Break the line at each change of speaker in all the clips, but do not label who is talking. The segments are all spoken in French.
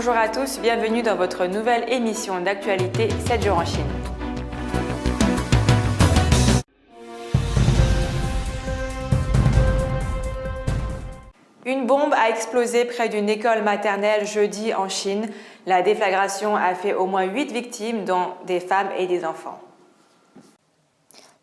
Bonjour à tous, bienvenue dans votre nouvelle émission d'actualité 7 jours en Chine. Une bombe a explosé près d'une école maternelle jeudi en Chine. La déflagration a fait au moins 8 victimes, dont des femmes et des enfants.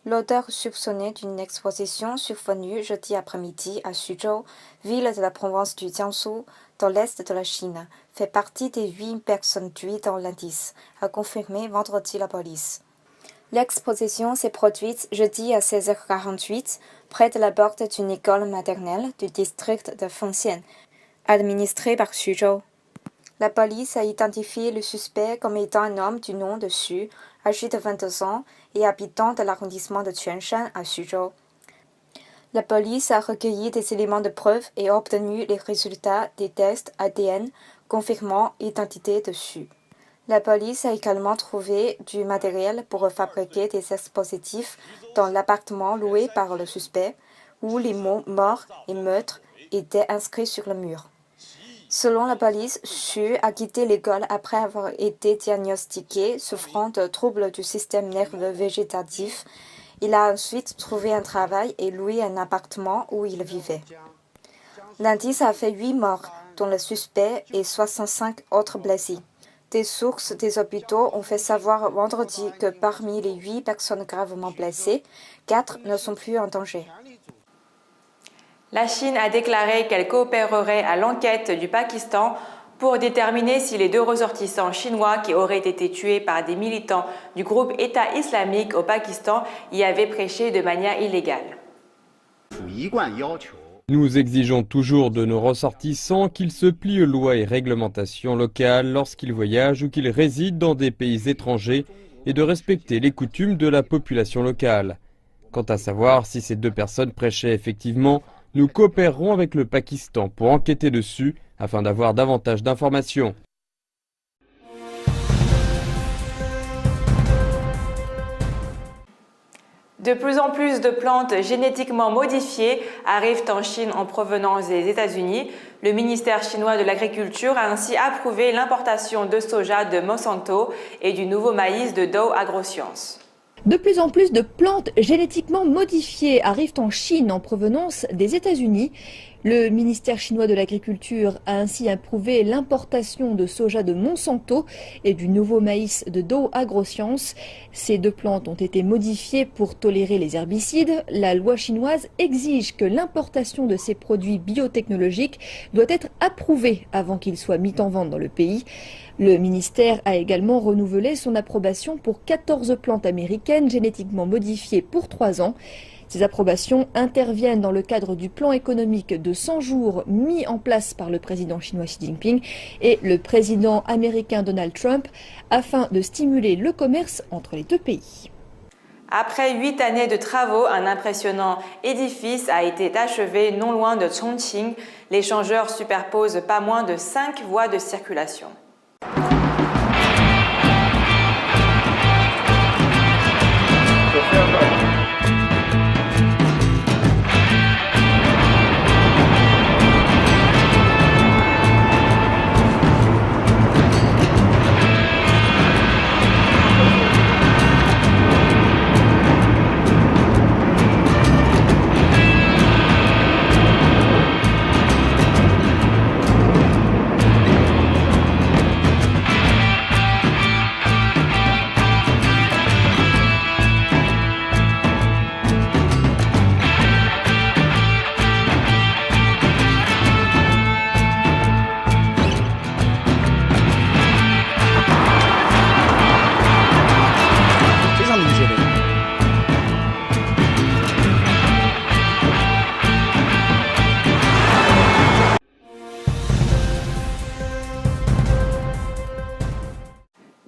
L'auteur soupçonné d'une exposition survenue jeudi après-midi à Suzhou, ville de la province du Jiangsu, dans l'est de la Chine, fait partie des 8 personnes tuées dans l'indice, a confirmé vendredi la police. L'exposition s'est produite jeudi à 16h48 près de la porte d'une école maternelle du district de Fengxian, administrée par Suzhou. La police a identifié le suspect comme étant un homme du nom de Xu, âgé de 22 ans et habitant de l'arrondissement de Quanshan à Suzhou. La police a recueilli des éléments de preuve et obtenu les résultats des tests ADN confirmant l'identité de Xu. La police a également trouvé du matériel pour fabriquer des explosifs dans l'appartement loué par le suspect, où les mots « mort » et « meurtre » étaient inscrits sur le mur. Selon la police, Xu a quitté l'école après avoir été diagnostiqué souffrant de troubles du système nerveux végétatif. Il a ensuite trouvé un travail et loué un appartement où il vivait. L'indice a fait 8 morts, dont le suspect et 65 autres blessés. Des sources des hôpitaux ont fait savoir vendredi que parmi les 8 personnes gravement blessées, 4 ne sont plus en danger.
La Chine a déclaré qu'elle coopérerait à l'enquête du Pakistan pour déterminer si les 2 ressortissants chinois qui auraient été tués par des militants du groupe État islamique au Pakistan y avaient prêché de manière illégale.
Nous exigeons toujours de nos ressortissants qu'ils se plient aux lois et réglementations locales lorsqu'ils voyagent ou qu'ils résident dans des pays étrangers et de respecter les coutumes de la population locale. Quant à savoir si ces 2 personnes prêchaient effectivement, nous coopérerons avec le Pakistan pour enquêter dessus afin d'avoir davantage d'informations.
De plus en plus de plantes génétiquement modifiées arrivent en Chine en provenance des États-Unis. Le ministère chinois de l'Agriculture a ainsi approuvé l'importation de soja de Monsanto et du nouveau maïs de Dow AgroScience.
De plus en plus de plantes génétiquement modifiées arrivent en Chine en provenance des États-Unis. Le ministère chinois de l'Agriculture a ainsi approuvé l'importation de soja de Monsanto et du nouveau maïs de Dow AgroScience. Ces 2 plantes ont été modifiées pour tolérer les herbicides. La loi chinoise exige que l'importation de ces produits biotechnologiques doit être approuvée avant qu'ils soient mis en vente dans le pays. Le ministère a également renouvelé son approbation pour 14 plantes américaines génétiquement modifiées pour 3 ans. Ces approbations interviennent dans le cadre du plan économique de 100 jours mis en place par le président chinois Xi Jinping et le président américain Donald Trump afin de stimuler le commerce entre les 2 pays.
Après 8 années de travaux, un impressionnant édifice a été achevé non loin de Chongqing. L'échangeur superpose pas moins de 5 voies de circulation.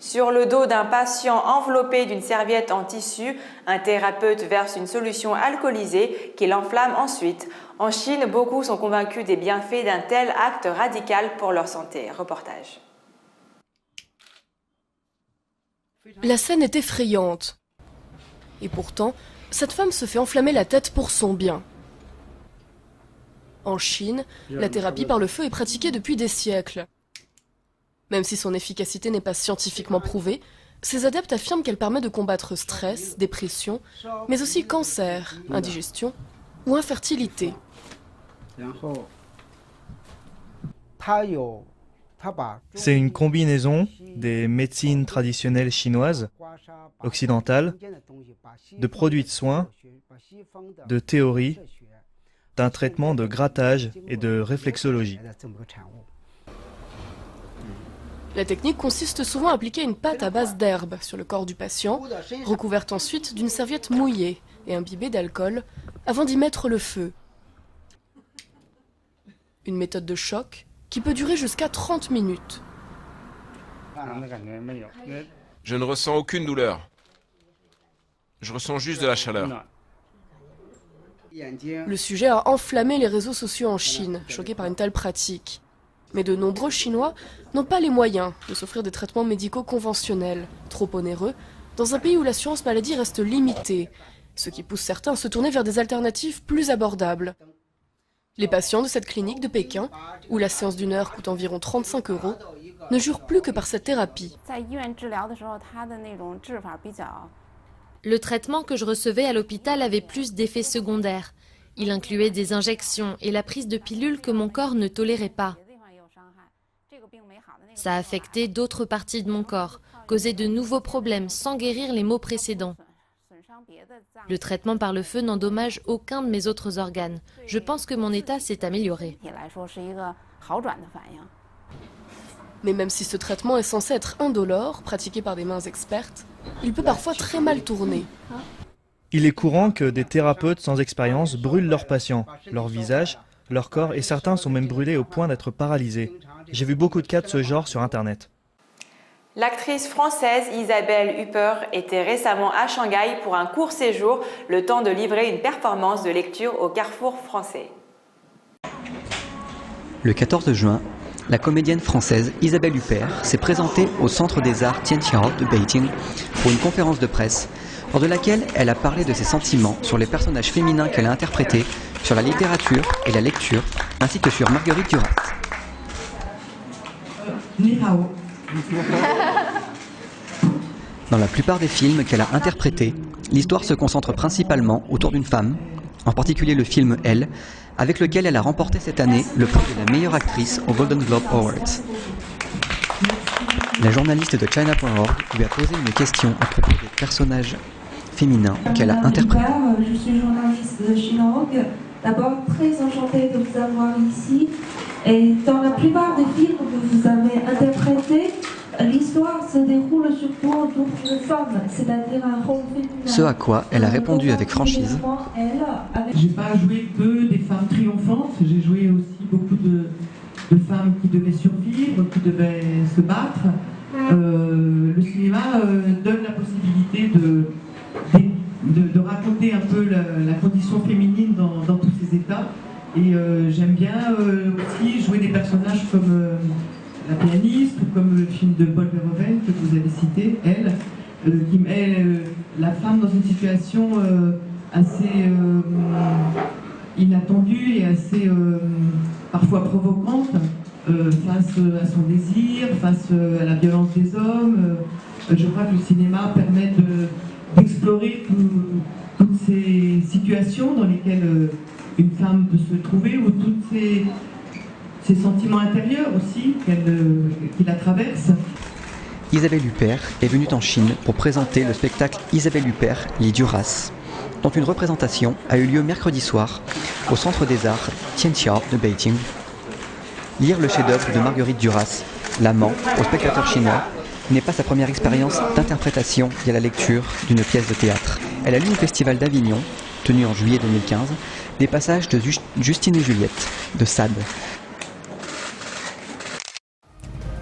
Sur le dos d'un patient enveloppé d'une serviette en tissu, un thérapeute verse une solution alcoolisée qui l'enflamme ensuite. En Chine, beaucoup sont convaincus des bienfaits d'un tel acte radical pour leur santé. Reportage.
La scène est effrayante. Et pourtant, cette femme se fait enflammer la tête pour son bien. En Chine, la thérapie par le feu est pratiquée depuis des siècles. Même si son efficacité n'est pas scientifiquement prouvée, ses adeptes affirment qu'elle permet de combattre stress, dépression, mais aussi cancer, indigestion ou infertilité.
C'est une combinaison des médecines traditionnelles chinoises, occidentales, de produits de soins, de théories, d'un traitement de grattage et de réflexologie.
La technique consiste souvent à appliquer une pâte à base d'herbe sur le corps du patient, recouverte ensuite d'une serviette mouillée et imbibée d'alcool, avant d'y mettre le feu. Une méthode de choc qui peut durer jusqu'à 30 minutes.
Je ne ressens aucune douleur. Je ressens juste de la chaleur.
Le sujet a enflammé les réseaux sociaux en Chine, choqués par une telle pratique. Mais de nombreux Chinois n'ont pas les moyens de s'offrir des traitements médicaux conventionnels, trop onéreux, dans un pays où l'assurance maladie reste limitée, ce qui pousse certains à se tourner vers des alternatives plus abordables. Les patients de cette clinique de Pékin, où la séance d'1 heure coûte environ 35 €, ne jurent plus que par cette thérapie.
Le traitement que je recevais à l'hôpital avait plus d'effets secondaires. Il incluait des injections et la prise de pilules que mon corps ne tolérait pas. Ça a affecté d'autres parties de mon corps, causé de nouveaux problèmes sans guérir les maux précédents. Le traitement par le feu n'endommage aucun de mes autres organes. Je pense que mon état s'est amélioré.
Mais même si ce traitement est censé être indolore, pratiqué par des mains expertes, il peut parfois très mal tourner.
Il est courant que des thérapeutes sans expérience brûlent leurs patients, leur visage, leur corps et certains sont même brûlés au point d'être paralysés. J'ai vu beaucoup de cas de ce genre sur Internet.
L'actrice française Isabelle Huppert était récemment à Shanghai pour un court séjour, le temps de livrer une performance de lecture au Carrefour français.
Le 14 juin, la comédienne française Isabelle Huppert s'est présentée au Centre des Arts Tianqiao de Beijing pour une conférence de presse, lors de laquelle elle a parlé de ses sentiments sur les personnages féminins qu'elle a interprétés, sur la littérature et la lecture, ainsi que sur Marguerite Duras. Dans la plupart des films qu'elle a interprétés, l'histoire se concentre principalement autour d'une femme, en particulier le film Elle, avec lequel elle a remporté cette année le prix de la meilleure actrice aux Golden Globe Awards. La journaliste de China.org lui a posé une question à propos des personnages féminins qu'elle a interprétés.
Je suis journaliste de China.org. D'abord, très enchantée de vous avoir ici. Et dans la plupart des films que vous avez interprétés, l'histoire se déroule surtout autour d'une femme, c'est-à-dire un rôle féminin.
Ce à quoi elle a répondu avec franchise.
J'ai pas joué que des femmes triomphantes, j'ai joué aussi beaucoup de femmes qui devaient survivre, qui devaient se battre. Le cinéma donne la possibilité de raconter un peu la condition féminine dans tous ces états. Et j'aime bien aussi jouer des personnages comme la pianiste, ou comme le film de Paul Verhoeven que vous avez cité, Elle, qui met la femme dans une situation assez inattendue et assez parfois provocante face à son désir, face à la violence des hommes. Je crois que le cinéma permet d'explorer toutes ces situations dans lesquelles une femme peut se trouver, ou tous ces sentiments intérieurs aussi qui la traversent.
Isabelle Huppert est venue en Chine pour présenter le spectacle Isabelle Huppert, les Duras, dont une représentation a eu lieu mercredi soir au Centre des Arts Tianqiao de Beijing. Lire le chef-d'œuvre de Marguerite Duras, L'amant, aux spectateurs chinois, n'est pas sa première expérience d'interprétation via la lecture d'une pièce de théâtre. Elle a lu au Festival d'Avignon, tenu en juillet 2015, des passages de Justine et Juliette, de Sade.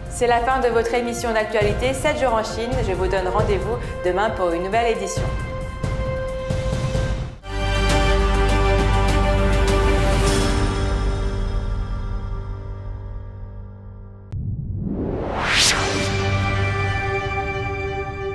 C'est la fin de votre émission d'actualité 7 jours en Chine. Je vous donne rendez-vous demain pour une nouvelle édition.